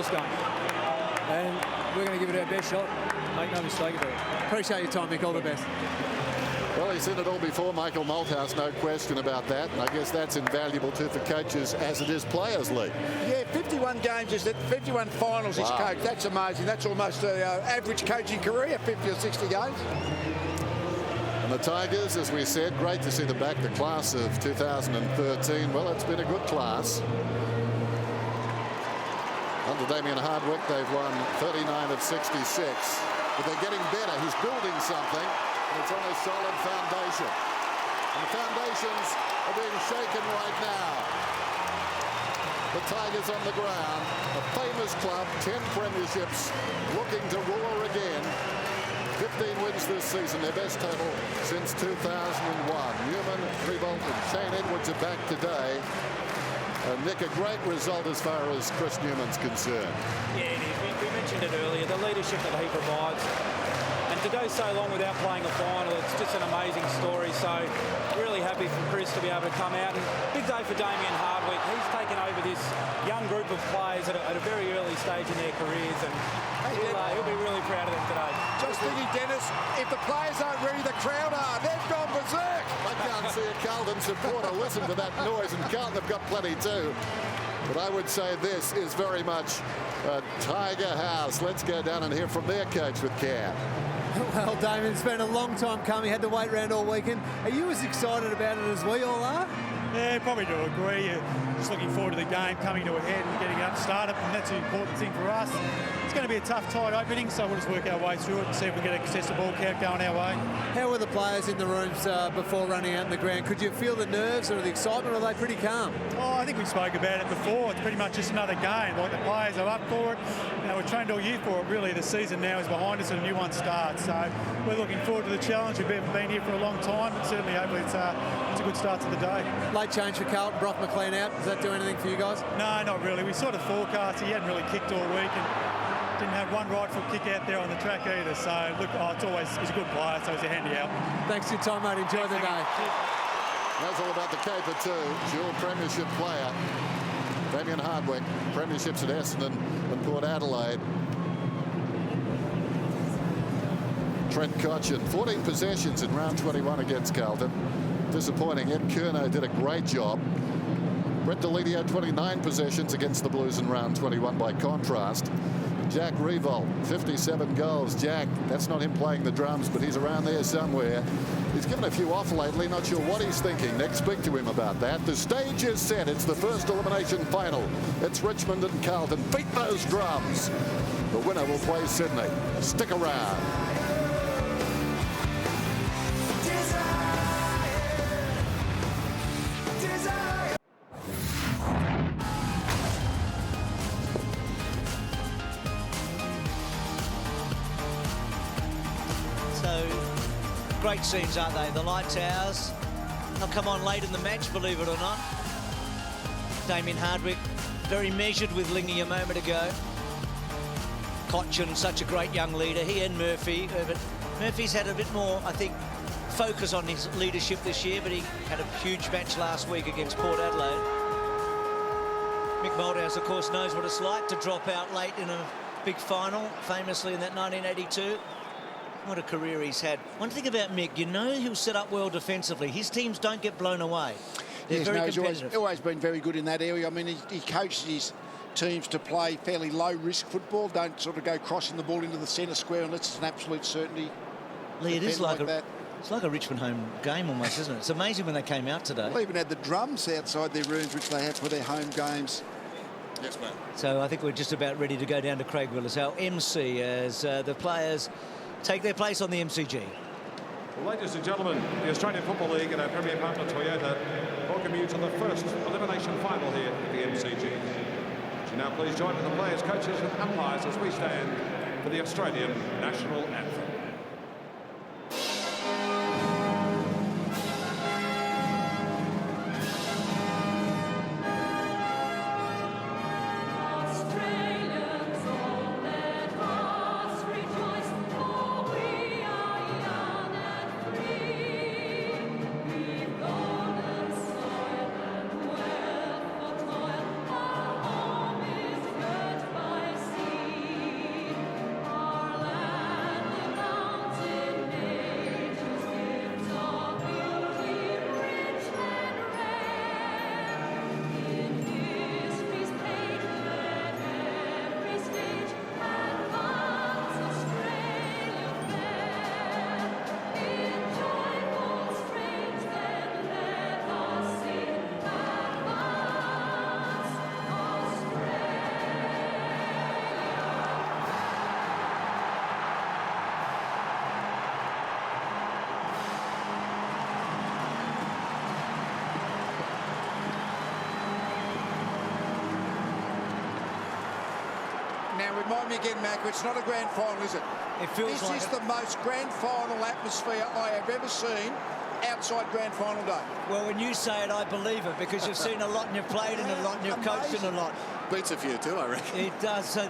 this game. And we're going to give it our best shot. Make no mistake about it. Appreciate your time, Mick. All the best. Well, he's seen it all before, Michael Malthouse, no question about that. And I guess that's invaluable too for coaches as it is players' league. Yeah, 51 games, 51 finals he's coached. That's amazing. That's almost an average coaching career, 50 or 60 games. And the Tigers, as we said, great to see them back, the class of 2013. Well, it's been a good class. Under Damien Hardwick, they've won 39 of 66. But they're getting better. He's building something. And it's on a solid foundation. And the foundations are being shaken right now. The Tigers on the ground, a famous club, 10 premierships, looking to roar again. 15 wins this season, their best total since 2001. Newman, Revolt, and Shane Edwards are back today. Nick, a great result as far as Chris Newman's concerned. Yeah, it is. We mentioned it earlier, the leadership that he provides. And to go so long without playing a final, it's just an amazing story. So really happy for Chris to be able to come out. And big day for Damien Hardwick. He's taken over this young group of players at a very early stage in their careers. And he'll be really proud of them today. Just thinking, Dennis, if the players aren't ready, the crowd are. They've gone berserk. I can't see a Carlton supporter listen to that noise, and Carlton have got plenty too. But I would say this is very much a Tiger house. Let's go down and hear from their coach with Cam. Well, Damien, it's been a long time coming. Had to wait around all weekend. Are you as excited about it as we all are? Yeah, probably do agree. Just looking forward to the game coming to a head and getting up started, and that's the important thing for us. It's going to be a tough, tight opening, so we'll just work our way through it and see if we get a contested ball count going our way. How were the players in the rooms before running out in the ground? Could you feel the nerves or the excitement, or are they pretty calm? Oh, I think we spoke about it before. It's pretty much just another game. Like, the players are up for it. You know, we're trained all year for it. Really, the season now is behind us and a new one starts. So we're looking forward to the challenge. We've been here for a long time, but certainly hopefully it's a good start to the day. Late change for Carlton, Brock McLean out. Does that do anything for you guys? No, not really. We sort of forecast he hadn't really kicked all week and didn't have one right foot kick out there on the track either. So look, he's a good player, so he's a handy out. Thanks for your time, mate. Enjoy the day. That's all about the caper too. Dual premiership player. Damien Hardwick, premierships at Essendon and Port Adelaide. Trent Cotchin, 14 possessions in round 21 against Carlton. Disappointing. Ed Curnow did a great job. Brett Delidio, 29 possessions against the Blues in round 21 by contrast. Jack Revolt, 57 goals. Jack, that's not him playing the drums, but he's around there somewhere. He's given a few off lately, not sure what he's thinking. Next, speak to him about that. The stage is set. It's the first elimination final. It's Richmond and Carlton. Beat those drums. The winner will play Sydney. Stick around. Great scenes, aren't they? The light towers. They'll come on late in the match, believe it or not. Damien Hardwick, very measured with Lingy a moment ago. Cotchin, such a great young leader. He and Murphy. But Murphy's had a bit more, I think, focus on his leadership this year, but he had a huge match last week against Port Adelaide. Mick Malthouse, of course, knows what it's like to drop out late in a big final, famously in that 1982. What a career he's had. One thing about Mick, you know he'll set up well defensively. His teams don't get blown away. They're very competitive. He's always been very good in that area. I mean, he coaches his teams to play fairly low-risk football. Don't sort of go crossing the ball into the centre square unless it's an absolute certainty. Lee, it is like that. It's like a Richmond home game almost, isn't it? It's amazing when they came out today. They even had the drums outside their rooms, which they have for their home games. Yes, mate. So I think we're just about ready to go down to Craig Willis, our MC, as the players take their place on the MCG. Well, ladies and gentlemen, the Australian Football League and our Premier partner Toyota welcome you to the first elimination final here at the MCG. Would you now please join the players, coaches and umpires as we stand for the Australian National Anthem. Now, remind me again, Mac, it's not a grand final, is it? It feels this like is it. the most grand final atmosphere I have ever seen outside grand final day. Well, when you say it, I believe it, because you've seen a lot and you've played in a lot and you've coached in a lot. Beats a few too, I reckon. It does. So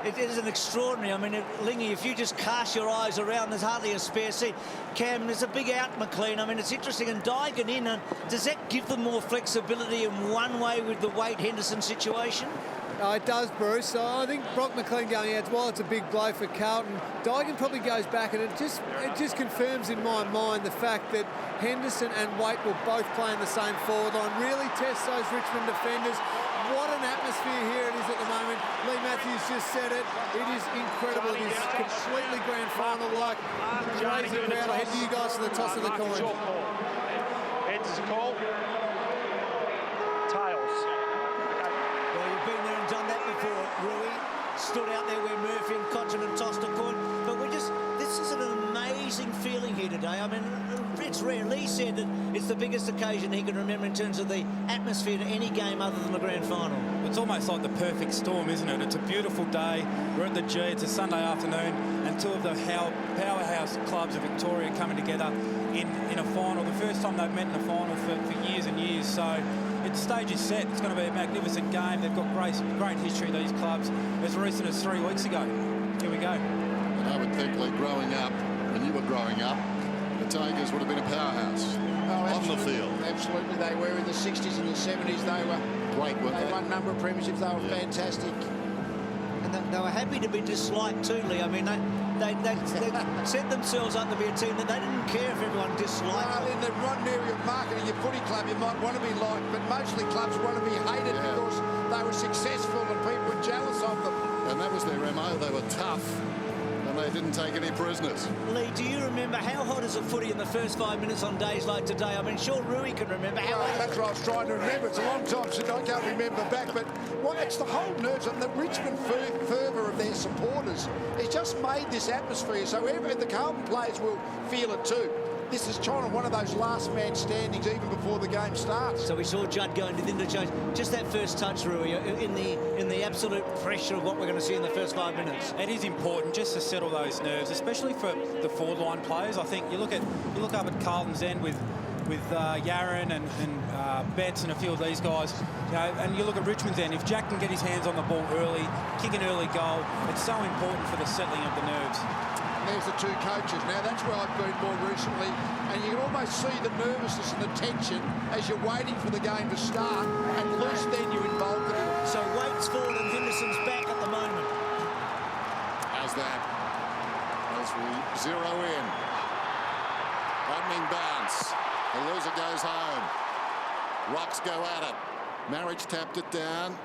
it is an extraordinary. I mean, Lingy, if you just cast your eyes around, there's hardly a spare seat. Cam, there's a big out, McLean. I mean, it's interesting. And Dygan in, and does that give them more flexibility in one way with the Wade Henderson situation? It does, Bruce. So I think Brock McLean going out, while it's a big blow for Carlton, Dygan probably goes back, and it just confirms in my mind the fact that Henderson and Waite will both play in the same forward line, really test those Richmond defenders. What an atmosphere here it is at the moment. Lee Matthews just said it. It is incredible. It is completely grand final-like. Crazy crowd. I head to you guys for the toss of the coin. Heads is a call. Tails. Well, you've been there and done that before, Rui. Stood out there where Murphy and Cotton and tossed a coin. But this is an amazing feeling here today. I mean, it's rare. Lee said that it's the biggest occasion he can remember in terms of the atmosphere to any game other than the grand final. It's almost like the perfect storm, isn't it? It's a beautiful day. We're at the G. It's a Sunday afternoon, and two of the powerhouse clubs of Victoria coming together in a final. The first time they've met in a final for years and years. So the stage is set. It's going to be a magnificent game. They've got great history, these clubs, as recent as 3 weeks ago. Here we go. And I would think, Lee, growing up, when you were growing up, the Tigers would have been a powerhouse on the field. Absolutely, they were in the 60s and the 70s. They were great, weren't they? Won a number of premierships. They were fantastic. And they were happy to be disliked too, Lee. I mean, they set themselves up to be a team that they didn't care if everyone disliked them. In the modern area of marketing, your footy club, you might want to be liked, but mostly clubs want to be hated because they were successful and people were jealous of them. And that was their MO. They were tough. They didn't take any prisoners. Lee, do you remember how hot is a footy in the first 5 minutes on days like today? I mean, sure, Rui can remember how hot. That's what I was trying to remember. It's a long time since I can't remember back, but it's the whole nerves and the Richmond fervour of their supporters. It's just made this atmosphere so the Carlton players will feel it too. This is China, one of those last man standings even before the game starts. So we saw Judd going to the interchange. Just that first touch, Rui, in the absolute pressure of what we're going to see in the first 5 minutes. It is important just to settle those nerves, especially for the forward line players. I think you look up at Carlton's end with Yaron and Betts and a few of these guys, and you look at Richmond's end. If Jack can get his hands on the ball early, kick an early goal, it's so important for the settling of the nerves. There's the two coaches. Now, that's where I've been more recently, and you can almost see the nervousness and the tension as you're waiting for the game to start, and loose then you're involved in it. So Waite's forward and Henderson's back at the moment. How's that? As we zero in. Opening bounce. The loser goes home. Rocks go at it. Marriage tapped it down.